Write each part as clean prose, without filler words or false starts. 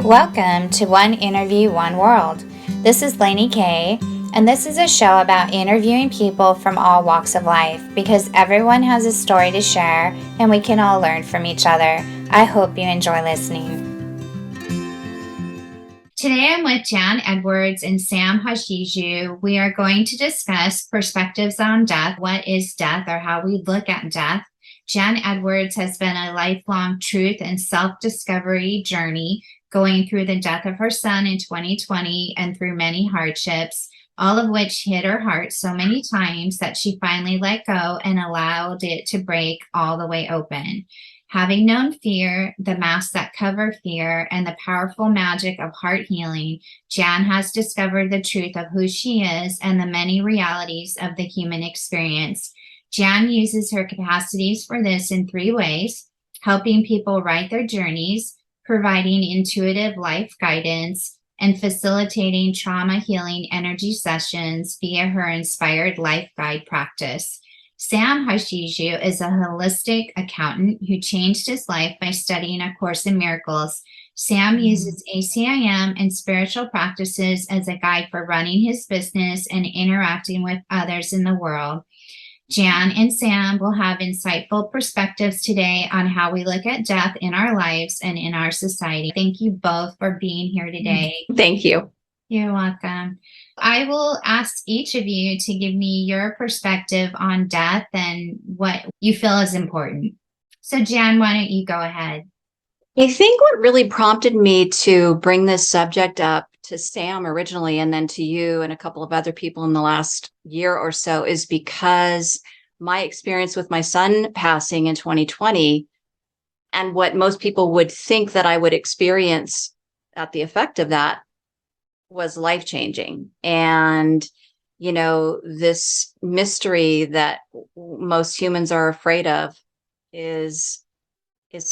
Welcome to One Interview, One World. This is Lainey Kay, and this is a show about interviewing people from all walks of life because everyone has a story to share and we can all learn from each other. I hope you enjoy listening. Today I'm with Jan Edwards and Sam Hashiju. We are going to discuss perspectives on death. What is death, or how we look at death? Jan Edwards has been a lifelong truth and self-discovery journey, going through the death of her son in 2020 and through many hardships, all of which hit her heart so many times that she finally let go and allowed it to break all the way open. Having known fear, the masks that cover fear, and the powerful magic of heart healing, Jan has discovered the truth of who she is and the many realities of the human experience. Jan uses her capacities for this in 3 ways: helping people write their journeys, providing intuitive life guidance, and facilitating trauma healing energy sessions via her inspired life guide practice. Sam Hashiju is a holistic accountant who changed his life by studying A Course in Miracles. Sam uses ACIM and spiritual practices as a guide for running his business and interacting with others in the world. Jan and Sam will have insightful perspectives today on how we look at death in our lives and in our society. Thank you both for being here today. Thank you. You're welcome. I will ask each of you to give me your perspective on death and what you feel is important. So, Jan, why don't you go ahead? I think what really prompted me to bring this subject up to Sam originally, and then to you and a couple of other people in the last year or so, is because my experience with my son passing in 2020 and what most people would think that I would experience at the effect of that was life-changing. And, you know, this mystery that most humans are afraid of is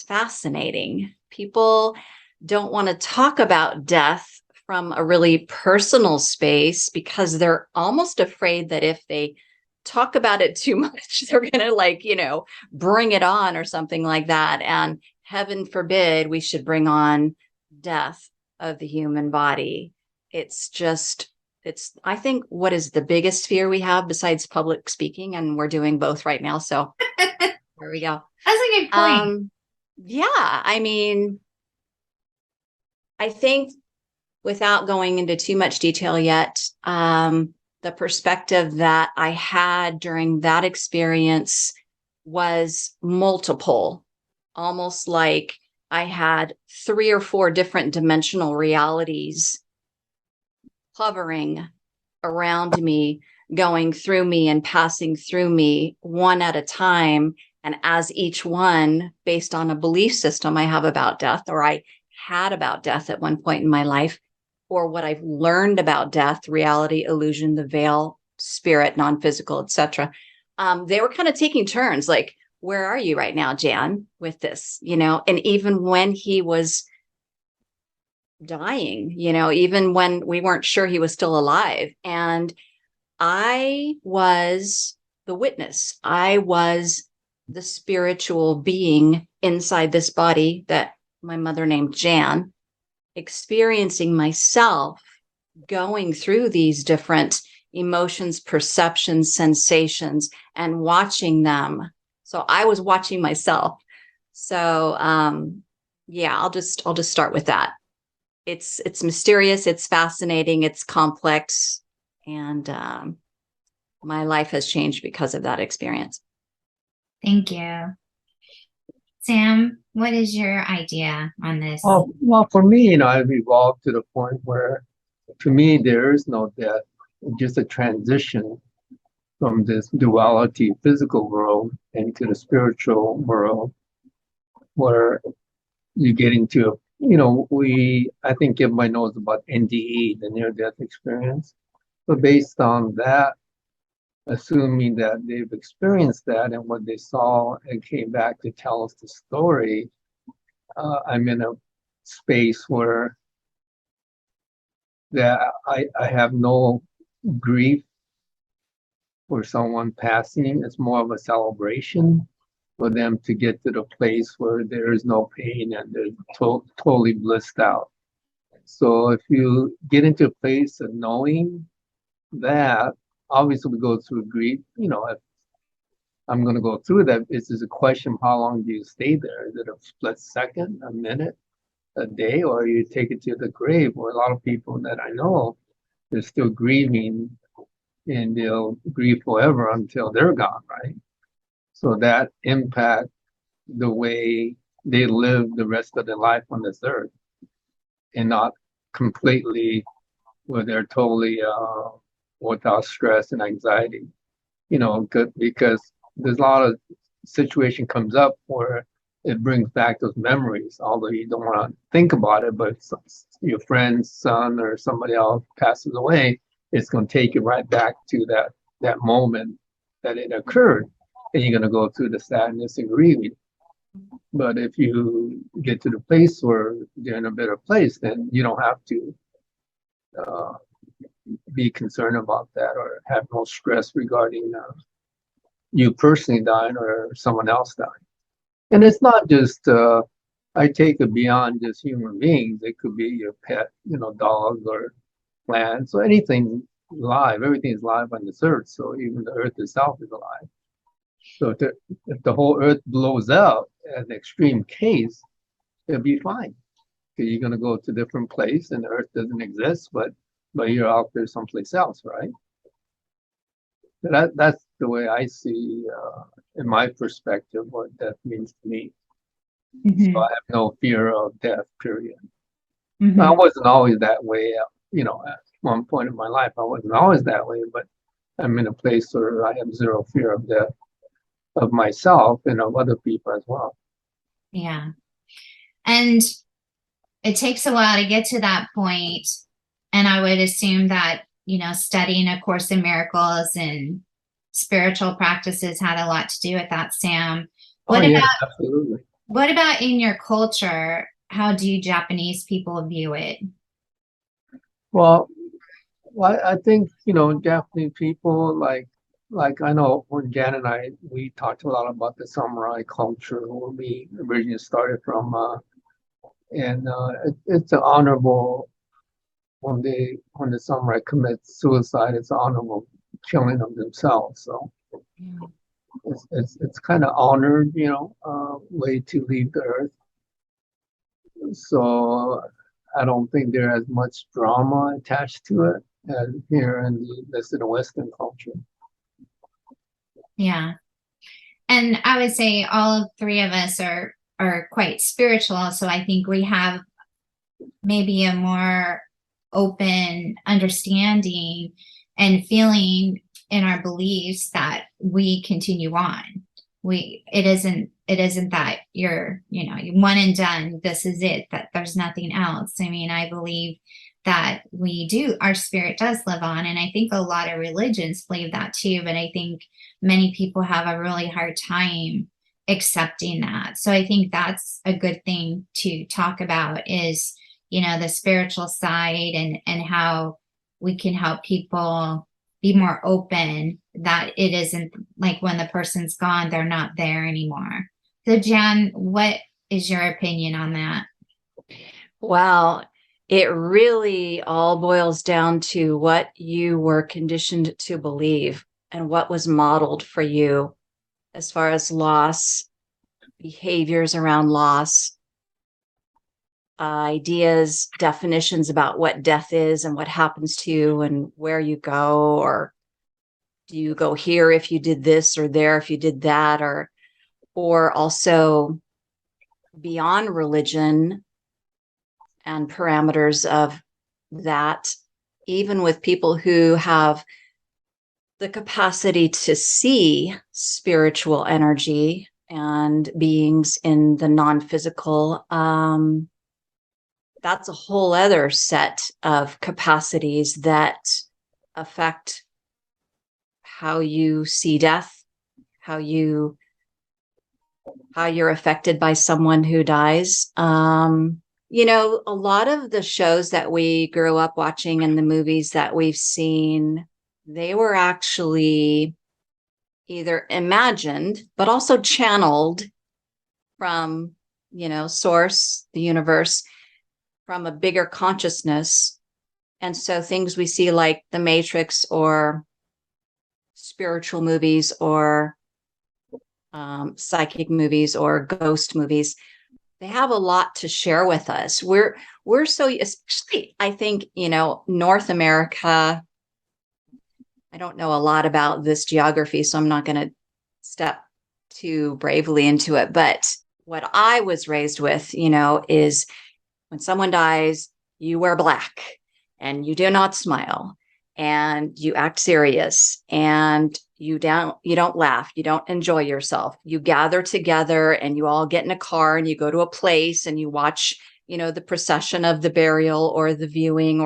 fascinating. People don't want to talk about death from a really personal space because they're almost afraid that if they talk about it too much, they're going to bring it on or something like that. And heaven forbid we should bring on death of the human body. I think what is the biggest fear we have besides public speaking, and we're doing both right now. So there we go. That's a good point. Yeah, I mean, I think without going into too much detail yet, the perspective that I had during that experience was multiple, almost like I had 3 or 4 different dimensional realities hovering around me, going through me and passing through me one at a time. And as each one, based on a belief system I have about death, or I had about death at one point in my life, or what I've learned about death, reality, illusion, the veil, spirit, non-physical, etc. They were kind of taking turns, like, where are you right now, Jan, with this? And even when he was dying, even when we weren't sure he was still alive. And I was the witness. I was the spiritual being inside this body that my mother named Jan, experiencing myself going through these different emotions, perceptions, sensations, and watching them. So I was watching myself. So yeah, I'll just start with that. It's mysterious, it's fascinating, it's complex, and my life has changed because of that experience. Thank you. Sam, what is your idea on this? Well, for me, I've evolved to the point where, to me, there is no death, just a transition from this duality physical world into the spiritual world, where you get into, I think everybody knows about NDE, the near-death experience. But based on that, assuming that they've experienced that and what they saw and came back to tell us the story, I'm in a space where that I have no grief for someone passing. It's more of a celebration for them to get to the place where there is no pain and they're totally blissed out. So if you get into a place of knowing that, obviously we go through grief, if I'm going to go through that, it's just a question of how long do you stay there? Is it a split second, a minute, a day, or you take it to the grave? Where a lot of people that I know, they're still grieving and they'll grieve forever until they're gone, right? So that impact the way they live the rest of their life on this earth, and not completely where they're totally without stress and anxiety. Good, because there's a lot of situation comes up where it brings back those memories, although you don't want to think about it, but your friend's son or somebody else passes away, it's going to take you right back to that moment that it occurred, and you're going to go through the sadness and grieving. But if you get to the place where you're in a better place, then you don't have to uh, be concerned about that or have no stress regarding you personally dying or someone else dying. And it's not just, I take it beyond just human beings. It could be your pet, dogs or plants or anything live. Everything is live on this earth. So even the earth itself is alive. So if the whole earth blows out as an extreme case, it'll be fine. Because you're going to go to a different place and the earth doesn't exist, but you're out there someplace else, right? So that's the way I see, in my perspective, what death means to me. So I have no fear of death, period. I wasn't always that way, at one point in my life, I wasn't always that way, but I'm in a place where I have zero fear of death, of myself and of other people as well. Yeah. And it takes a while to get to that point. And I would assume that, studying A Course in Miracles and spiritual practices had a lot to do with that, Sam. Absolutely. What about in your culture? How do Japanese people view it? Well, I think, Japanese people, like I know when Jan and I, we talked a lot about the samurai culture where we originally started from, and it's an honorable, when the samurai commits suicide, it's an honorable killing of themselves. So it's kind of honored, way to leave the earth. So I don't think there's as much drama attached to it as here in the Western culture. Yeah. And I would say all three of us are quite spiritual. So I think we have maybe a more open understanding and feeling in our beliefs that we continue on. It isn't that you're one and done, this is it, that there's nothing else. I mean, I believe that our spirit does live on. And I think a lot of religions believe that too, but I think many people have a really hard time accepting that. So I think that's a good thing to talk about is, the spiritual side and how we can help people be more open that it isn't like when the person's gone, they're not there anymore. So Jan, what is your opinion on that? Well, it really all boils down to what you were conditioned to believe and what was modeled for you as far as loss, behaviors around loss, ideas, definitions about what death is and what happens to you and where you go, or do you go here if you did this or there if you did that, or also beyond religion and parameters of that, even with people who have the capacity to see spiritual energy and beings in the non-physical, that's a whole other set of capacities that affect how you see death, how you're affected by someone who dies. A lot of the shows that we grew up watching and the movies that we've seen, they were actually either imagined, but also channeled from, source, the universe, from a bigger consciousness. And so things we see like The Matrix or spiritual movies or psychic movies or ghost movies, they have a lot to share with us. We're so, especially, I think, North America. I don't know a lot about this geography, so I'm not going to step too bravely into it. But what I was raised with, is when someone dies, you wear black and you do not smile and you act serious and you don't laugh, you don't enjoy yourself. You gather together and you all get in a car and you go to a place and you watch, the procession of the burial or the viewing,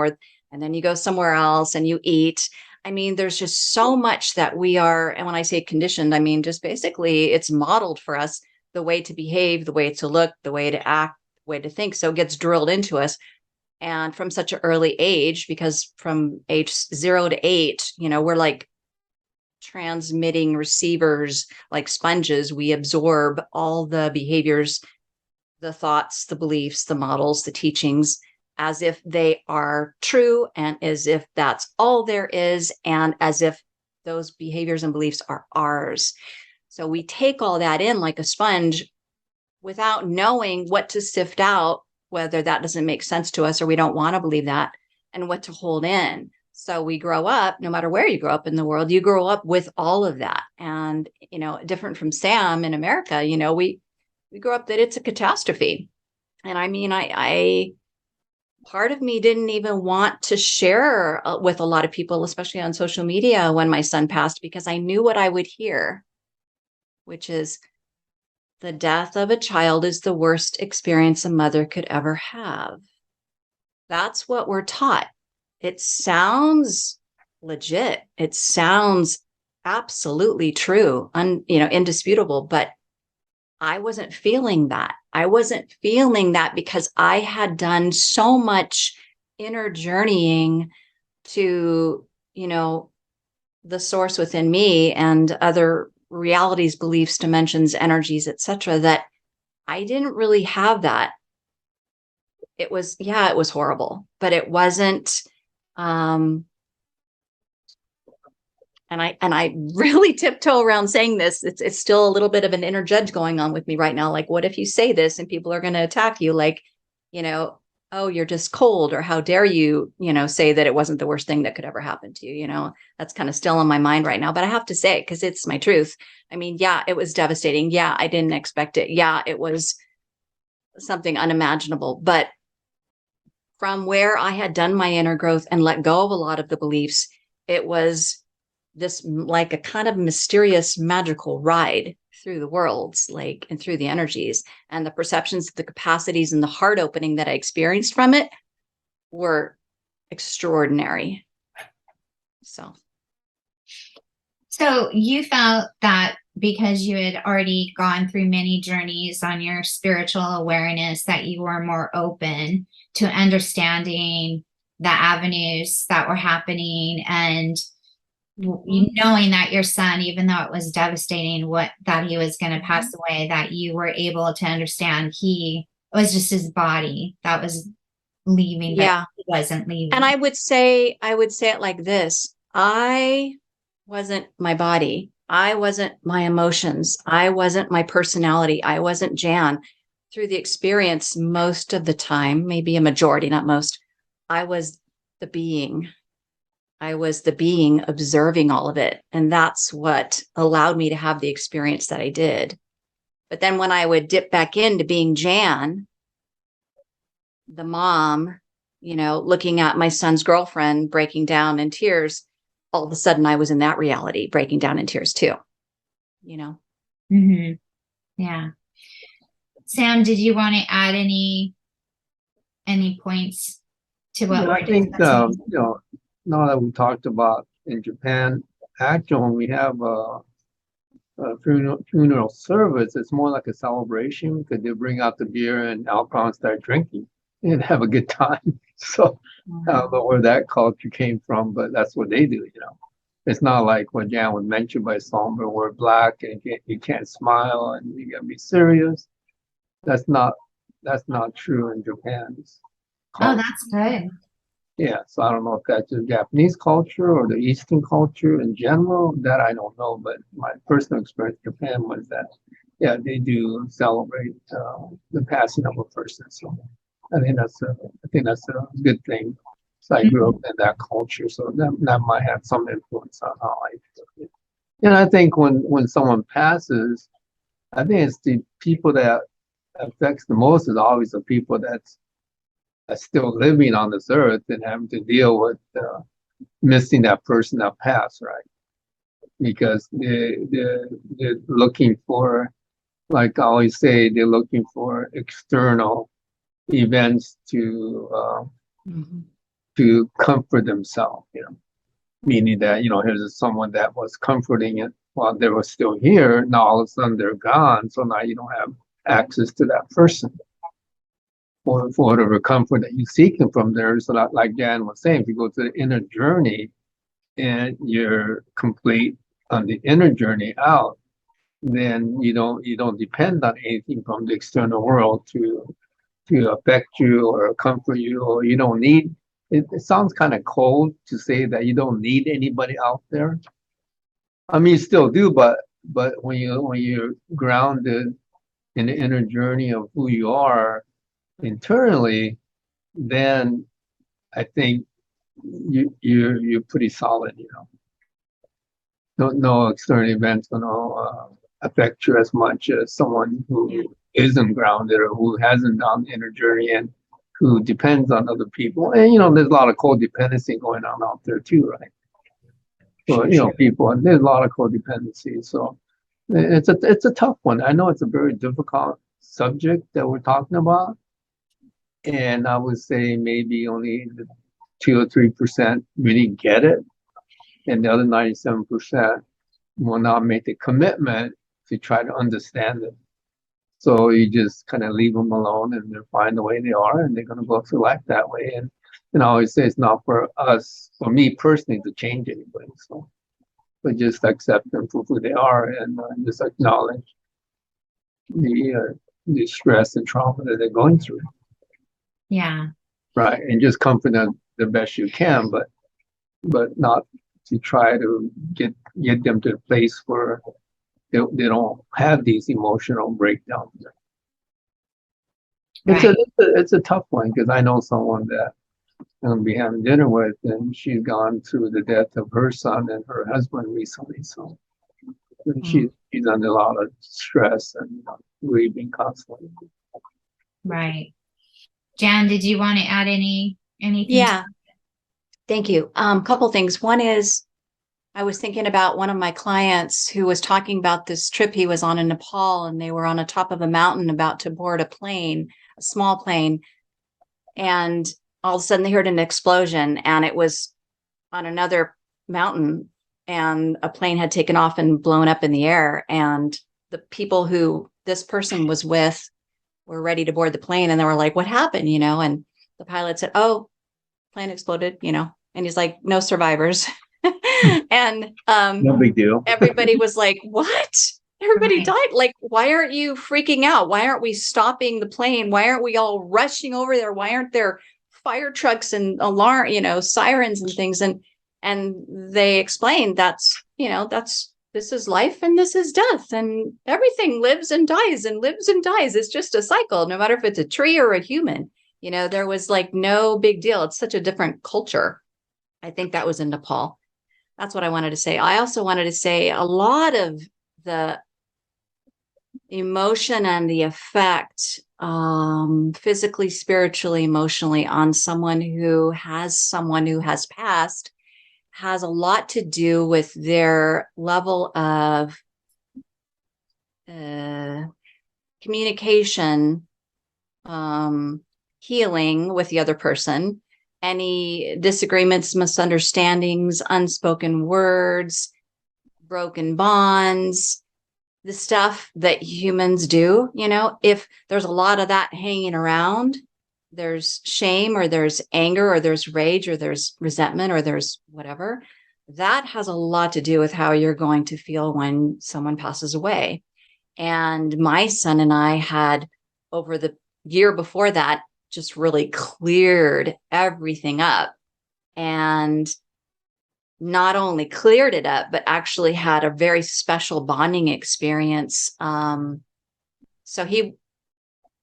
and then you go somewhere else and you eat. I mean, there's just so much that we are, and when I say conditioned, I mean, just basically it's modeled for us, the way to behave, the way to look, the way to act, the way to think. So it gets drilled into us. And from such an early age, because from age 0 to 8, we're like transmitting receivers, like sponges. We absorb all the behaviors, the thoughts, the beliefs, the models, the teachings, as if they are true and as if that's all there is, and as if those behaviors and beliefs are ours. So we take all that in like a sponge without knowing what to sift out, whether that doesn't make sense to us or we don't want to believe that, and what to hold in. So we grow up, no matter where you grow up in the world, you grow up with all of that. And, different from Sam in America, we grow up that it's a catastrophe. And I mean, I part of me didn't even want to share with a lot of people, especially on social media, when my son passed, because I knew what I would hear, which is, the death of a child is the worst experience a mother could ever have. That's what we're taught. It sounds legit. It sounds absolutely true, indisputable, but I wasn't feeling that. I wasn't feeling that because I had done so much inner journeying to, the source within me and other realities, beliefs, dimensions, energies, etc., that I didn't really have that. It was horrible, but it wasn't. And I really tiptoe around saying this. It's still a little bit of an inner judge going on with me right now. Like, what if you say this and people are going to attack you? Like, oh, you're just cold, or how dare you, say that it wasn't the worst thing that could ever happen to you. That's kind of still on my mind right now, but I have to say it because it's my truth. I mean, yeah, it was devastating. Yeah, I didn't expect it. Yeah, it was something unimaginable. But from where I had done my inner growth and let go of a lot of the beliefs, it was this like a kind of mysterious, magical ride through the worlds, and through the energies and the perceptions, the capacities, and the heart opening that I experienced from it were extraordinary. So you felt that because you had already gone through many journeys on your spiritual awareness, that you were more open to understanding the avenues that were happening, and knowing that your son, even though it was devastating that he was going to pass away, that you were able to understand it was just his body that was leaving, but he wasn't leaving. And I would say it like this: I wasn't my body. I wasn't my emotions. I wasn't my personality. I wasn't Jan. Through the experience, most of the time, maybe a majority, not most, I was the being. I was the being observing all of it. And that's what allowed me to have the experience that I did. But then when I would dip back into being Jan, the mom, looking at my son's girlfriend breaking down in tears, all of a sudden I was in that reality, breaking down in tears too, Mm-hmm. Yeah. Sam, did you want to add any points to what we're I think, now that we talked about in Japan, actually, when we have a funeral service, it's more like a celebration because they bring out the beer and alcohol and start drinking and have a good time. So I don't know where that culture came from, but that's what they do, It's not like what Jan was mentioned by Somber, we're black and you can't smile and you gotta be serious. That's not true in Japan. Oh, culture. that's good. Yeah, so I don't know if that's the Japanese culture or the Eastern culture in general. That I don't know, but my personal experience in Japan was that, yeah, they do celebrate the passing of a person. So I think that's a good thing. So I grew up Mhm. in that culture, so that might have some influence on how I feel. And I think when someone passes, I think it's the people that affects the most is always the people that's still living on this earth and having to deal with missing that person that passed, right? Because they're looking for, like I always say, they're looking for external events Mhm. to comfort themselves, you know, meaning that, you know, here's someone that was comforting it while they were still here. Now all of a sudden they're gone. So now you don't have access to that person for whatever comfort that you're seeking from there. So that, like Jan was saying, if you go to the inner journey and you're complete on the inner journey out, then you don't depend on anything from the external world to affect you or comfort you, or you don't need it. It sounds kind of cold to say that you don't need anybody out there. I mean, you still do, but when you're grounded in the inner journey of who you are internally, then I think you're pretty solid, you know. No external events gonna affect you as much as someone Yeah, who isn't grounded or who hasn't done the inner journey and who depends on other people. And you know, there's a lot of codependency going on out there too, right? So you know, people, and there's a lot of codependency. So it's a tough one. I know it's a very difficult subject that we're talking about, and I would say maybe only the 2 or 3% really get it, and the other 97% will not make the commitment to try to understand it. So you just kind of leave them alone and they're fine the way they are and they're going to go through life that way. And I always say it's not for us, for me personally, to change anybody. So, but just accept them for who they are and just acknowledge the stress and trauma that they're going through. Yeah. Right. And just comfort them the best you can, but not to try to get them to a place where they don't have these emotional breakdowns. It's a Right. it's a, it's a tough one because I know someone that I'm gonna be having dinner with, and she's gone through the death of her son and her husband recently. So and Mm. she's under a lot of stress and grieving constantly. Right. Jan, did you want to add anything to yeah. Thank you. Couple things. One is I was thinking about one of my clients who was talking about this trip he was on in Nepal, and they were on the top of a mountain about to board a plane, a small plane, and all of a sudden they heard an explosion, and it was on another mountain, and a plane had taken off and blown up in the air, and the people who this person was with were ready to board the plane, and they were like, "What happened?" And the pilot said, "Oh, plane exploded," and he's like, "No survivors." And No big deal. everybody was like, "What?" Everybody Right. died. Like, why aren't you freaking out? Why aren't we stopping the plane? Why aren't we all rushing over there? Why aren't there fire trucks and alarm, sirens and things? And they explained that's this is life and this is death, and everything lives and dies and lives and dies. It's just a cycle, no matter if it's a tree or a human. There was like no big deal. It's such a different culture. I think that was in Nepal. That's what I wanted to say. I also wanted to say a lot of the emotion and the effect, physically, spiritually, emotionally, on someone who has passed, has a lot to do with their level of uh, communication, healing with the other person, any disagreements, misunderstandings, unspoken words, broken bonds, the stuff that humans do. If there's a lot of that hanging around, there's shame or there's anger or there's rage or there's resentment or there's whatever, that has a lot to do with how you're going to feel when someone passes away. And my son and I had, over the year before that, just really cleared everything up, and not only cleared it up, but actually had a very special bonding experience. So he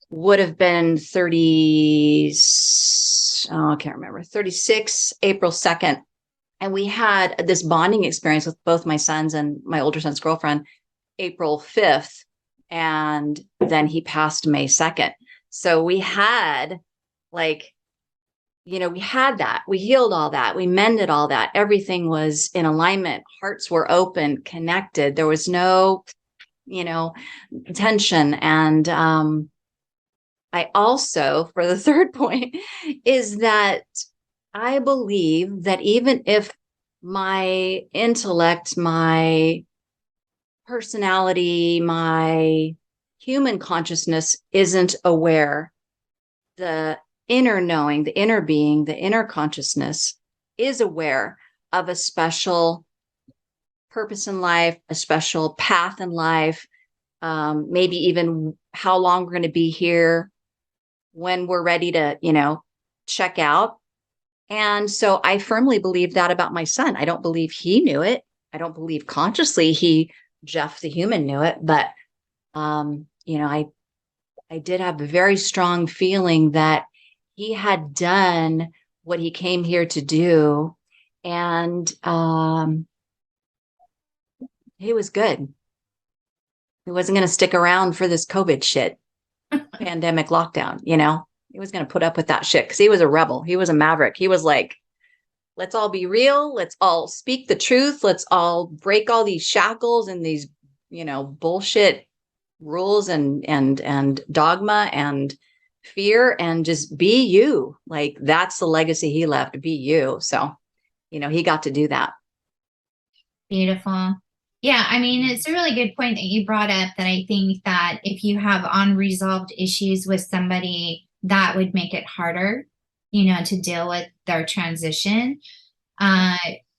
would have been 30, I can't remember, 36, April 2nd. And we had this bonding experience with both my sons and my older son's girlfriend, April 5th. And then he passed May 2nd. So we had like, we had that. We healed all that. We mended all that. Everything was in alignment. Hearts were open, connected. There was no, tension. And I also, for the third point, is that I believe that even if my intellect, my personality, my human consciousness isn't aware, the inner knowing, the inner being, the inner consciousness is aware of a special purpose in life, a special path in life, maybe even how long we're going to be here, when we're ready to, check out. And so I firmly believe that about my son. I don't believe he knew it. I don't believe consciously Jeff the human knew it, but I did have a very strong feeling that he had done what he came here to do. And he was good. He wasn't going to stick around for this COVID shit, pandemic lockdown, He was going to put up with that shit because he was a rebel. He was a maverick. He was like, let's all be real. Let's all speak the truth. Let's all break all these shackles and these, bullshit rules and dogma and fear, and just be you. Like, that's the legacy he left, be you. So, he got to do that. Beautiful. Yeah, I mean, it's a really good point that you brought up, that I think that if you have unresolved issues with somebody, that would make it harder, to deal with their transition.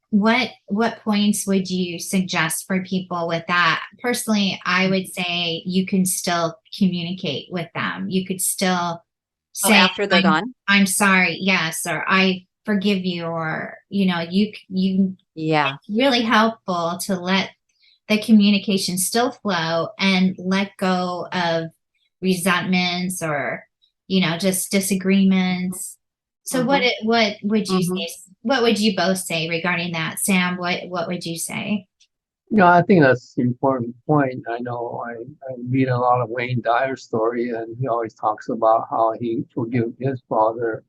What points would you suggest for people with that? Personally, I would say you can still communicate with them. You could still say, after they're gone, I'm sorry, yes, or I forgive you, or you yeah, it's really helpful to let the communication still flow and let go of resentments or just disagreements. So what would you say? What would you both say regarding that? Sam, what would you say? I think that's an important point. I know I read a lot of Wayne Dyer's story, and he always talks about how he forgave his father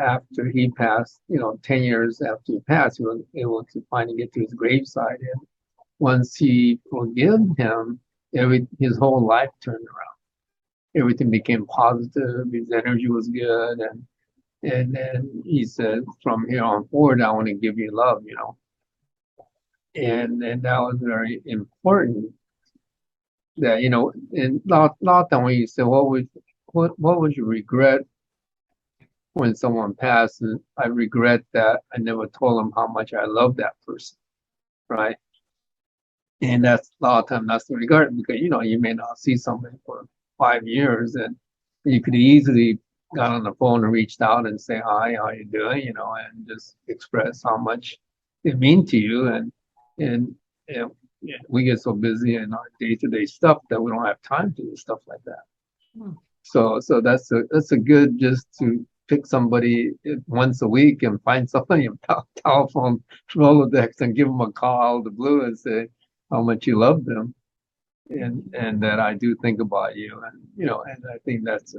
after he passed. 10 years after he passed, he was able to finally get to his graveside. And once he forgave him, his whole life turned around. Everything became positive. His energy was good, and then he said, "From here on forward, I want to give you love." And that was very important. That and lot time when you say, what would you regret when someone passes? I regret that I never told them how much I love that person, right? And that's a lot of time that's the regret, because you may not see somebody for 5 years, and you could easily got on the phone and reached out and say, hi, how you doing, and just express how much it means to you. And we get so busy in our day-to-day stuff that we don't have time to do stuff like that. So that's a good, just to pick somebody once a week and find somebody in telephone Rolodex and give them a call out of the blue and say how much you love them, and that I do think about you, and and I think that's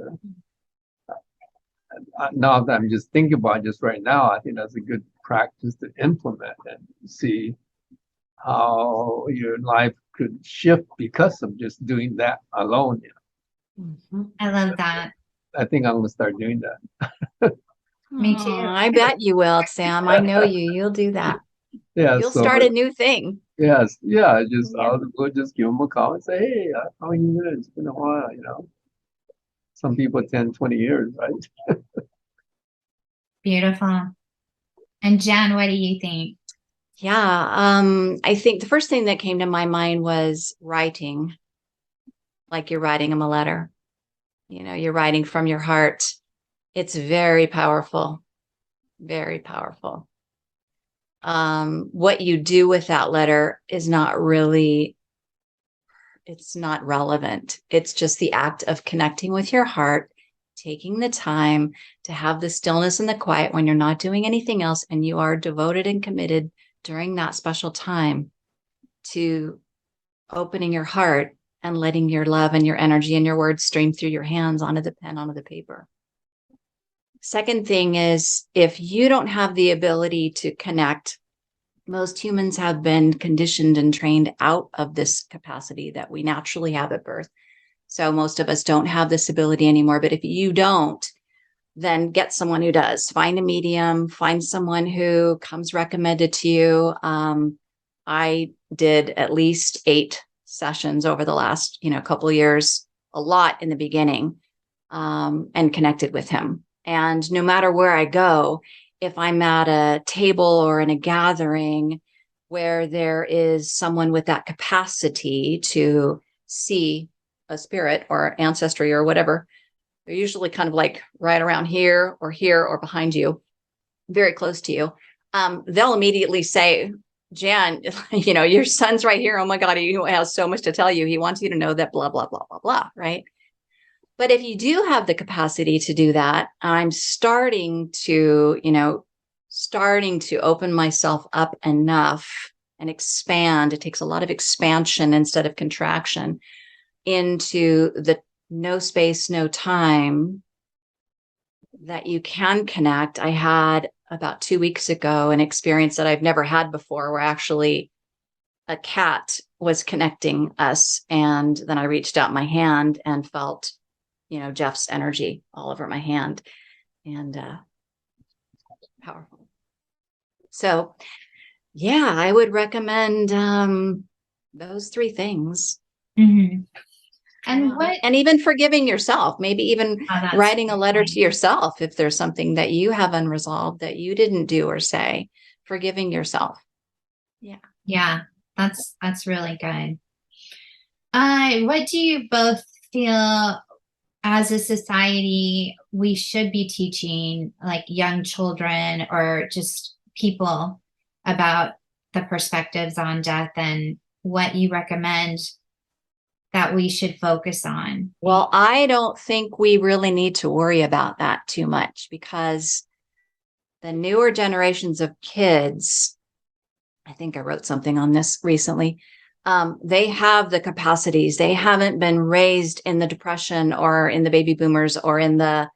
now that I'm just thinking about it just right now, I think that's a good practice to implement and see how your life could shift because of just doing that alone. I love that. I think I'm gonna start doing that. Me too. I bet you will, Sam. I know you. You'll do that. Yeah, You'll so start a new thing. yes, yeah, Yeah. we'll just give them a call and say, hey, how are you doing? It's been a while. Some people 10, 20 years, right? Beautiful. And Jen, what do you think? Yeah. I think the first thing that came to my mind was writing, like you're writing them a letter. you're writing from your heart. It's very powerful, very powerful. What you do with that letter is not really, it's not relevant. It's just the act of connecting with your heart, taking the time to have the stillness and the quiet when you're not doing anything else, and you are devoted and committed during that special time to opening your heart and letting your love and your energy and your words stream through your hands onto the pen, onto the paper. Second thing is, if you don't have the ability to connect, most humans have been conditioned and trained out of this capacity that we naturally have at birth. So most of us don't have this ability anymore. But if you don't, then get someone who does. Find a medium, find someone who comes recommended to you. I did at least 8 sessions over the last, couple of years, a lot in the beginning, and connected with him. And no matter where I go, if I'm at a table or in a gathering where there is someone with that capacity to see a spirit or ancestry or whatever, they're usually kind of like right around here or behind you, very close to you. They'll immediately say, Jan, your son's right here. Oh my God, he has so much to tell you. He wants you to know that blah, blah, blah, blah, blah, right? But if you do have the capacity to do that, I'm starting to open myself up enough and expand. It takes a lot of expansion instead of contraction into the no space, no time that you can connect. I had about 2 weeks ago an experience that I've never had before, where actually a cat was connecting us. And then I reached out my hand and felt, Jeff's energy all over my hand, and powerful. So yeah, I would recommend those 3 things. Mm-hmm. And even forgiving yourself, maybe even writing a letter to point. yourself if there's something that you have unresolved that you didn't do or say, forgiving yourself. Yeah, that's really good. What do you both feel as a society we should be teaching, like young children or just people, about the perspectives on death, and what you recommend that we should focus on? Well, I don't think we really need to worry about that too much, because the newer generations of kids, I think I wrote something on this recently, they have the capacities. They haven't been raised in the Depression or in the baby boomers or in the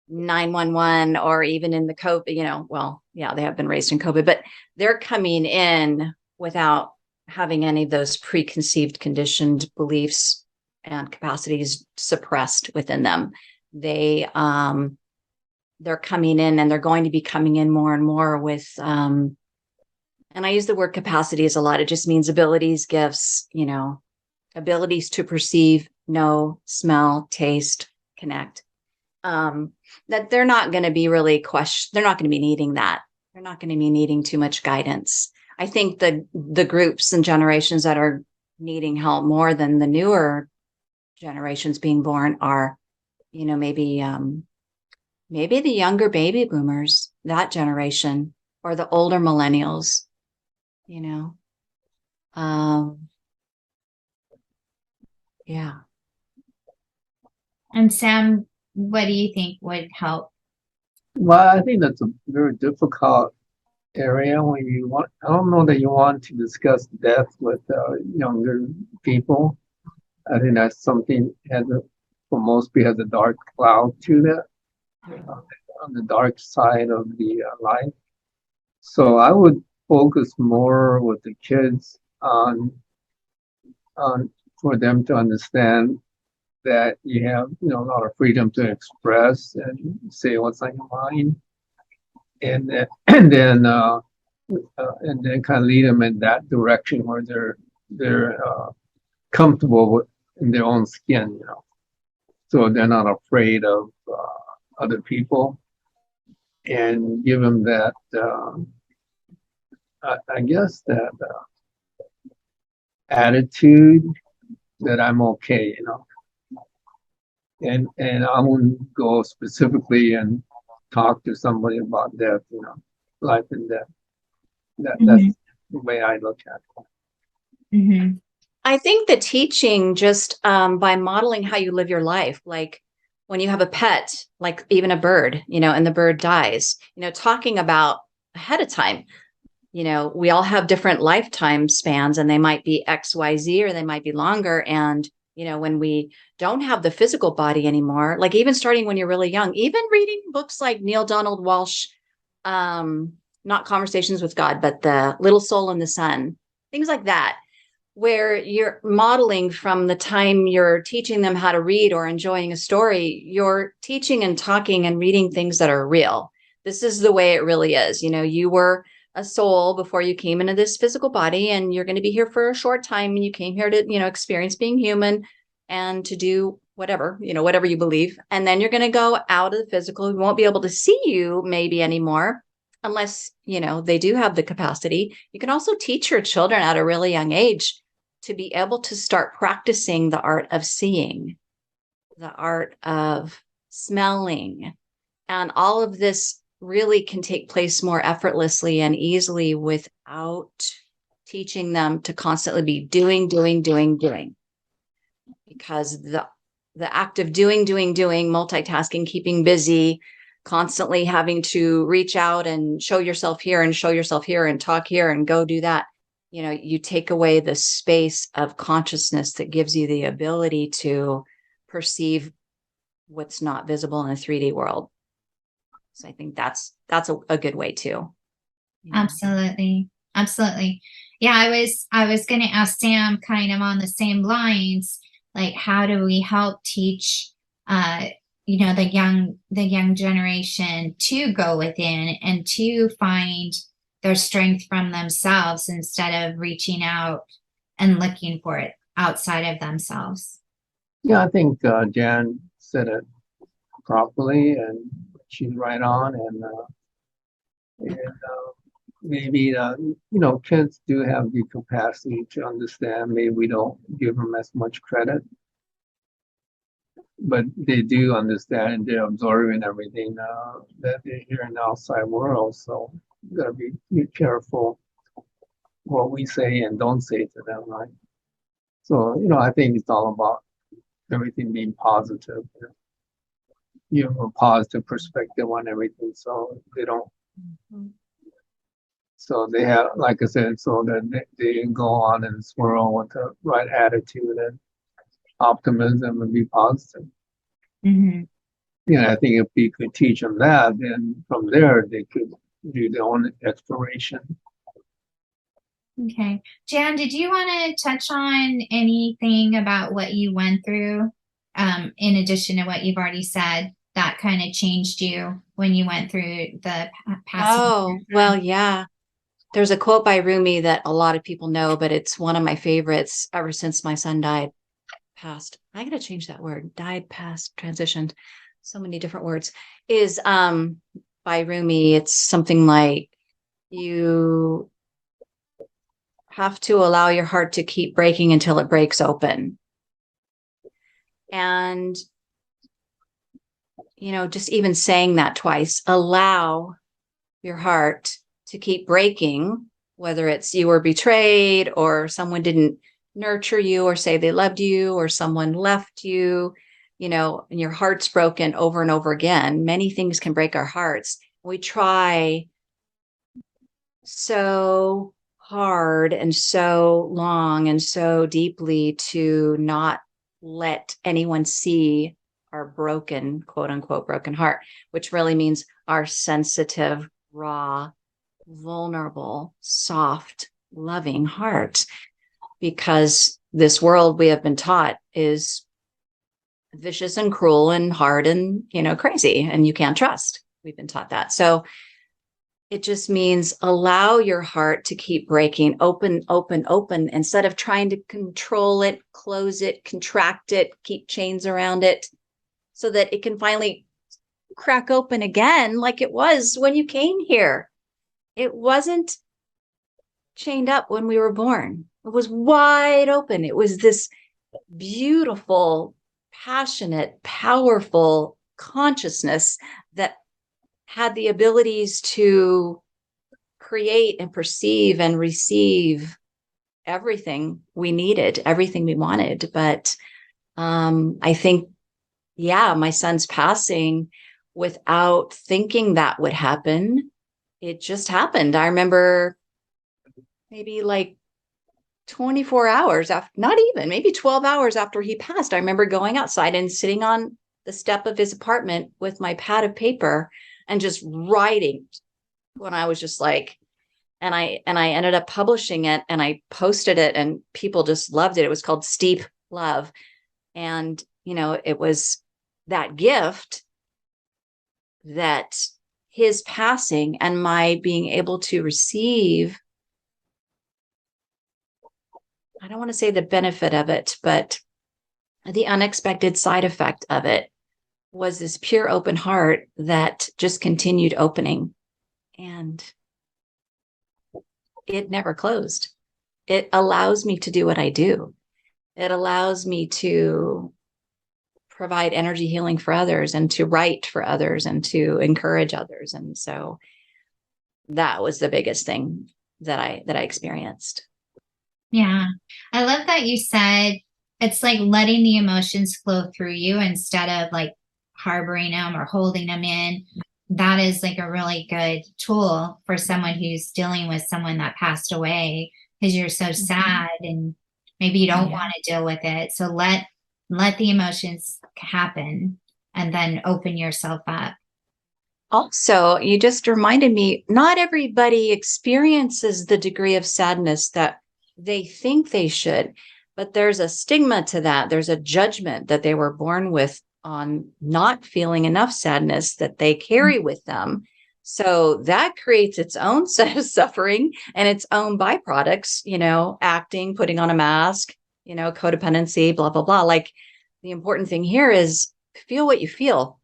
911 or even in the COVID, they have been raised in COVID, but they're coming in without having any of those preconceived, conditioned beliefs and capacities suppressed within them. They're coming in, and they're going to be coming in more and more with, and I use the word capacities a lot. It just means abilities, gifts, abilities to perceive, know, smell, taste, connect. That they're not going to be really they're not going to be needing that. They're not going to be needing too much guidance. I think the groups and generations that are needing help more than the newer generations being born are, maybe the younger baby boomers, that generation, or the older millennials, yeah. And Sam, what do you think would help? Well, I think that's a very difficult area when I don't know that you want to discuss death with younger people. I think that's something for most people has a dark cloud to that, on the dark side of the life. So I would focus more with the kids on for them to understand that you have a lot of freedom to express and say what's on your mind, and then kind of lead them in that direction where they're comfortable in their own skin, so they're not afraid of other people, and give them that I guess that attitude that I'm okay, and I wouldn't go specifically and talk to somebody about death, life and death. That's Mhm. the way I look at it. Mhm. I think the teaching just by modeling how you live your life, like when you have a pet, like even a bird, and the bird dies, talking about ahead of time, we all have different lifetime spans and they might be XYZ or they might be longer. And, when we don't have the physical body anymore, like even starting when you're really young, even reading books like Neil Donald Walsh, not Conversations with God, but The Little Soul in the Sun, things like that, where you're modeling from the time you're teaching them how to read or enjoying a story, you're teaching and talking and reading things that are real. This is the way it really is. You were a soul before you came into this physical body, and you're going to be here for a short time. And you came here to, experience being human and to do whatever, whatever you believe. And then you're going to go out of the physical. We won't be able to see you maybe anymore unless, they do have the capacity. You can also teach your children at a really young age to be able to start practicing the art of seeing, the art of smelling. And all of this really can take place more effortlessly and easily without teaching them to constantly be doing. Because the act of doing, multitasking, keeping busy, constantly having to reach out and show yourself here and show yourself here and talk here and go do that, you take away the space of consciousness that gives you the ability to perceive what's not visible in a 3D world. So I think that's a good way too. Absolutely. Absolutely. Yeah, I was going to ask Sam kind of on the same lines, like how do we help teach the young generation to go within and to find their strength from themselves instead of reaching out and looking for it outside of themselves. Yeah, I think Jan said it properly, and she's right on. And maybe kids do have the capacity to understand. Maybe we don't give them as much credit, but they do understand and they're absorbing everything that they hear in the outside world. So you gotta be careful what we say and don't say to them, right? So I think it's all about everything being positive. You have a positive perspective on everything, so they don't. So they have, like I said, so that they go on in this world with the right attitude and optimism and be positive. Mm-hmm. I think if we could teach them that, then from there they could do their own exploration. Okay. Jan, did you want to touch on anything about what you went through, in addition to what you've already said, that kind of changed you when you went through the passing? Oh, well, yeah. There's a quote by Rumi that a lot of people know, but it's one of my favorites ever since my son died, passed. I gotta change that word. Died, passed, transitioned. So many different words. Is by Rumi. It's something like you have to allow your heart to keep breaking until it breaks open. And, just even saying that twice, allow your heart to keep breaking, whether it's you were betrayed or someone didn't nurture you or say they loved you or someone left you, and your heart's broken over and over again. Many things can break our hearts. We try so hard and so long and so deeply to not let anyone see our broken, quote unquote, broken heart, which really means our sensitive, raw, vulnerable, soft, loving heart. Because this world we have been taught is vicious and cruel and hard and, crazy, and you can't trust. We've been taught that. So it just means allow your heart to keep breaking, open, instead of trying to control it, close it, contract it, keep chains around it so that it can finally crack open again like it was when you came here. It wasn't chained up when we were born. It was wide open. It was this beautiful passionate, powerful consciousness that had the abilities to create and perceive and receive everything we needed, everything we wanted. But I think, yeah, my son's passing without thinking that would happen. It just happened. I remember maybe like 24 hours after, not even, maybe 12 hours after he passed, I remember going outside and sitting on the step of his apartment with my pad of paper and just writing, when I was just like, and I ended up publishing it, and I posted it, and people just loved it. It was called Steep Love. And, it was that gift that his passing and my being able to receive, I don't want to say the benefit of it, but the unexpected side effect of it was this pure open heart that just continued opening, and it never closed. It allows me to do what I do. It allows me to provide energy healing for others, and to write for others, and to encourage others. And so that was the biggest thing that I experienced. Yeah. I love that you said it's like letting the emotions flow through you instead of like harboring them or holding them in. That is like a really good tool for someone who's dealing with someone that passed away, because you're so sad and maybe you don't want to deal with it. So let the emotions happen and then open yourself up. Also, you just reminded me, not everybody experiences the degree of sadness that they think they should, but there's a stigma to that. There's a judgment that they were born with on not feeling enough sadness that they carry with them. So that creates its own set of suffering and its own byproducts, acting, putting on a mask, codependency, blah, blah, blah. Like, the important thing here is feel what you feel.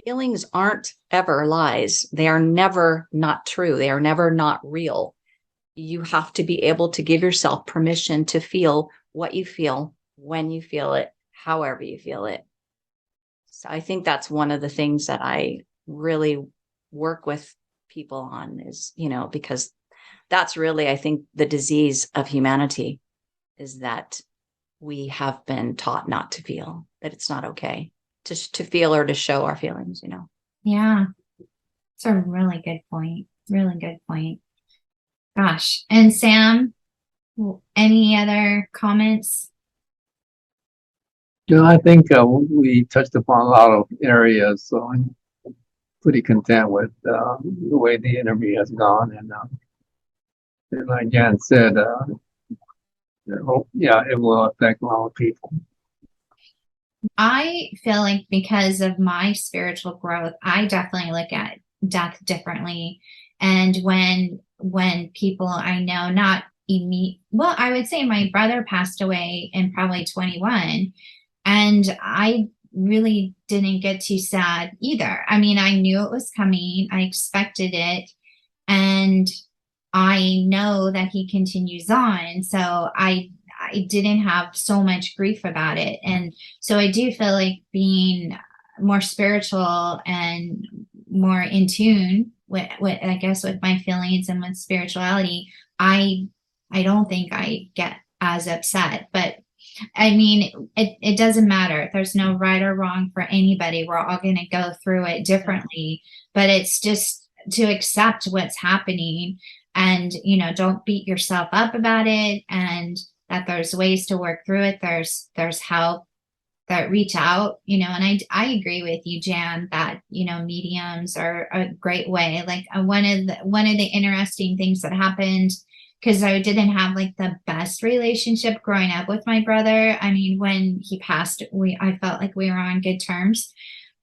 Feelings aren't ever lies. They are never not true. They are never not real. You have to be able to give yourself permission to feel what you feel, when you feel it, however you feel it. So I think that's one of the things that I really work with people on is, because that's really, I think, the disease of humanity, is that we have been taught not to feel, that it's not okay to feel or to show our feelings, Yeah. It's a really good point. Really good point. Gosh. And Sam, any other comments? I think we touched upon a lot of areas, so I'm pretty content with the way the interview has gone. And like Jan said, it will affect a lot of people. I feel like because of my spiritual growth, I definitely look at death differently. And when people I know, not well, I would say my brother passed away in probably 21, and I really didn't get too sad either. I mean, I knew it was coming, I expected it, and I know that he continues on. So I didn't have so much grief about it. And so I do feel like being more spiritual and more in tune with I guess with my feelings and with spirituality, I don't think I get as upset. But I mean, it doesn't matter. There's no right or wrong for anybody. We're all going to go through it differently, but it's just to accept what's happening, and, don't beat yourself up about it, and that there's ways to work through it. There's help, that reach out, and I agree with you, Jan, that, mediums are a great way. Like one of the interesting things that happened, because I didn't have like the best relationship growing up with my brother. I mean, when he passed, I felt like we were on good terms,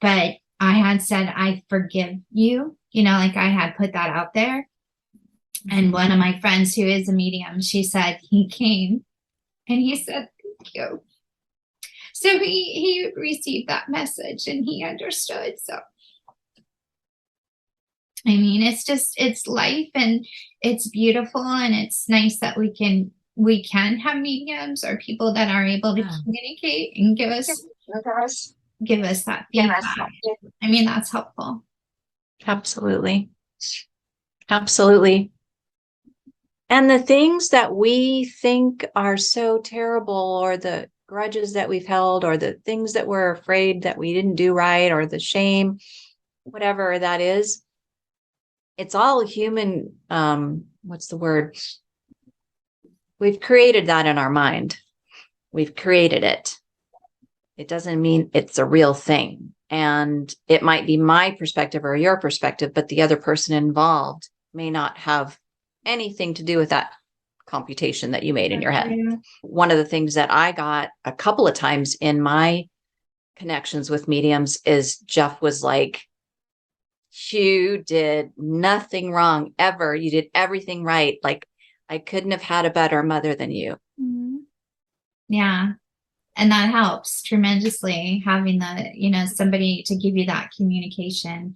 but I had said, I forgive you, like I had put that out there. And one of my friends who is a medium, she said he came and he said, thank you. So he received that message and he understood. So, I mean, it's life, and it's beautiful, and it's nice that we can have mediums or people that are able to communicate and give us give us that feedback. I mean, that's helpful. Absolutely. Absolutely. And the things that we think are so terrible, or the grudges that we've held, or the things that we're afraid that we didn't do right, or the shame, whatever that is, it's all human. What's the word? We've created that in our mind. We've created it. It doesn't mean it's a real thing. And it might be my perspective or your perspective, but the other person involved may not have anything to do with that computation that you made in your head. One of the things that I got a couple of times in my connections with mediums is Jeff was like, you did nothing wrong ever. You did everything right. Like, I couldn't have had a better mother than you. Yeah. And that helps tremendously, having the, somebody to give you that communication.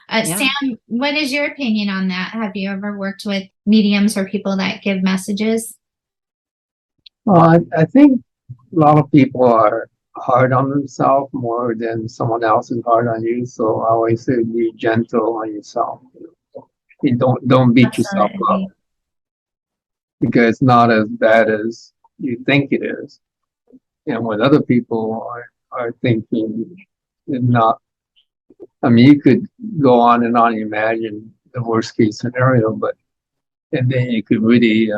Sam, what is your opinion on that? Have you ever worked with mediums or people that give messages? Well, I think a lot of people are hard on themselves more than someone else is hard on you. So I always say be gentle on yourself. You don't beat yourself up, because it's not as bad as you think it is. And what other people are thinking is not. I mean, you could go on and imagine the worst case scenario, and then you could really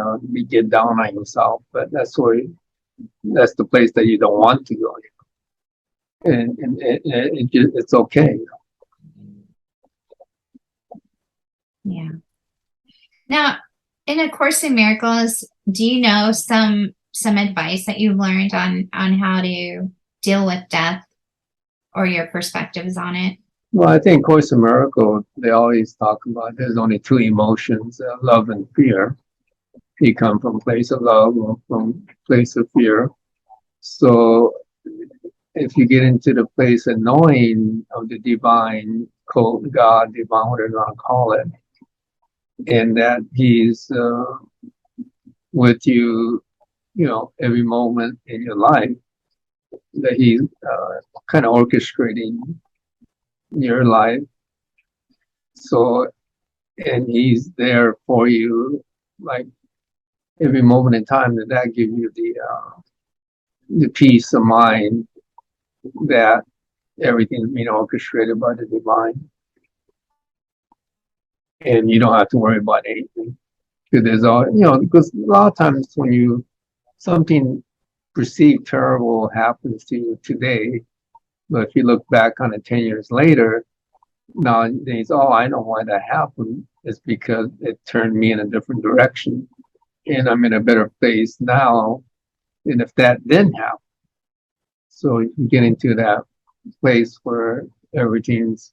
get down on yourself. But that's the place that you don't want to go. And it's okay. Yeah. Now, in A Course in Miracles, do you know some advice that you've learned on how to deal with death, or your perspectives on it? Well, I think Course in Miracles, they always talk about there's only two emotions, love and fear. You come from a place of love or from a place of fear. So if you get into the place of knowing of the divine code, God, divine, whatever you want to call it, and that He's with you, every moment in your life, that He's kind of orchestrating your life. So, and He's there for you, like every moment in time. That gives you the peace of mind that everything's being orchestrated by the divine, and you don't have to worry about anything. Because because a lot of times when something perceived terrible happens to you today, but if you look back on it 10 years later, nowadays, I know why that happened. It's because it turned me in a different direction, and I'm in a better place now than if that didn't happen. So you get into that place where everything's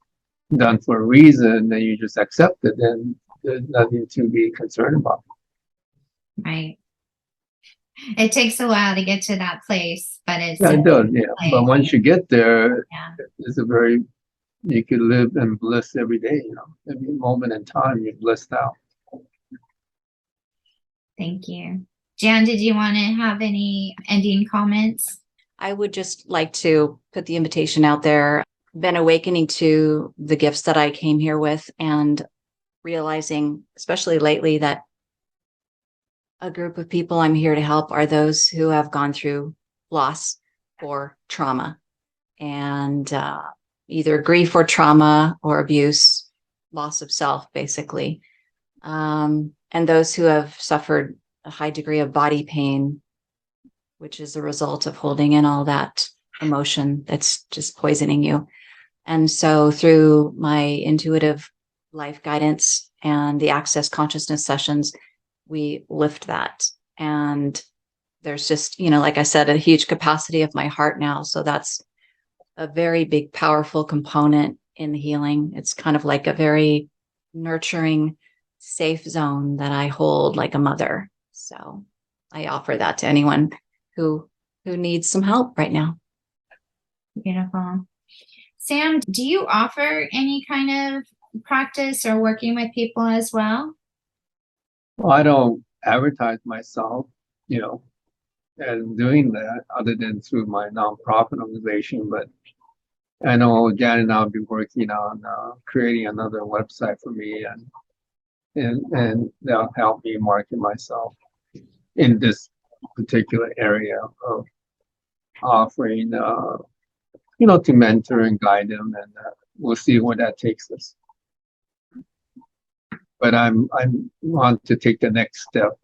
done for a reason, and you just accept it, and there's nothing to be concerned about. Right. It takes a while to get to that place, but it does. Yeah, but once you get there, it's you could live in bliss every day. Every moment in time, you're blissed out. Thank you. Jan, did you want to have any ending comments? I would just like to put the invitation out there. Been awakening to the gifts that I came here with, and realizing, especially lately, that a group of people I'm here to help are those who have gone through loss or trauma, and either grief or trauma or abuse, loss of self, basically. And those who have suffered a high degree of body pain, which is a result of holding in all that emotion that's just poisoning you. And so through my intuitive life guidance and the access consciousness sessions, we lift that. And there's just, like I said, a huge capacity of my heart now. So that's a very big, powerful component in the healing. It's kind of like a very nurturing, safe zone that I hold like a mother. So I offer that to anyone who needs some help right now. Beautiful. Sam, do you offer any kind of practice or working with people as well? Well, I don't advertise myself, and doing that other than through my nonprofit organization. But I know Jan and I will be working on creating another website for me, and that'll help me market myself in this particular area of offering, to mentor and guide them, and we'll see where that takes us. But I want to take the next step,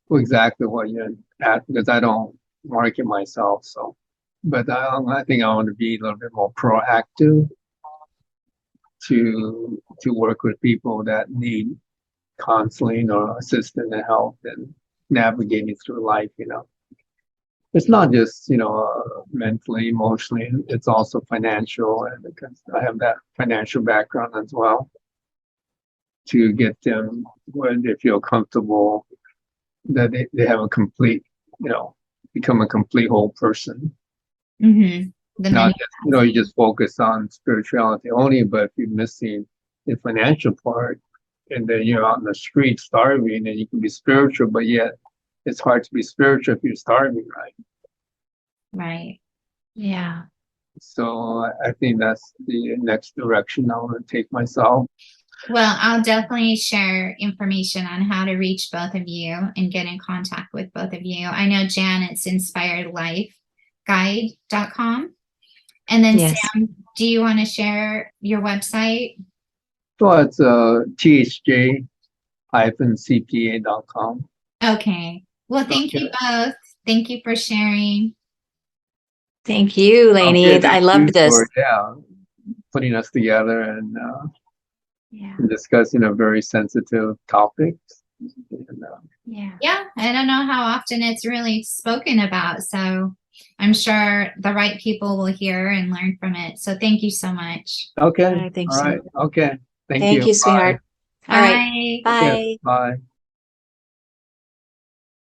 exactly what you're at, because I don't market myself. So, but I think I want to be a little bit more proactive to work with people that need counseling or assistance and help and navigating through life. It's not just mentally, emotionally. It's also financial, and because I have that financial background as well, to get them when they feel comfortable that they have a complete, become a complete whole person. Mm-hmm. Not just, you just focus on spirituality only, but if you're missing the financial part, and then you're out in the street starving, and you can be spiritual, but yet it's hard to be spiritual if you're starving, right? Right. Yeah. So I think that's the next direction I want to take myself. Well, I'll definitely share information on how to reach both of you and get in contact with both of you. I know Jan, it's inspiredlifeguide.com. And then Yes. Sam, do you want to share your website? So it's thj-cpa.com. Okay. Well, thank you both. Thank you for sharing. Thank you, Lainey. Okay, I loved this. Putting us together and Yeah. discussing a very sensitive topic. Yeah. I don't know how often it's really spoken about. So I'm sure the right people will hear and learn from it. So thank you so much. Okay. I think All so. right. Okay. Thank Thank you, sweetheart. Bye. All right. Bye. Okay. Bye.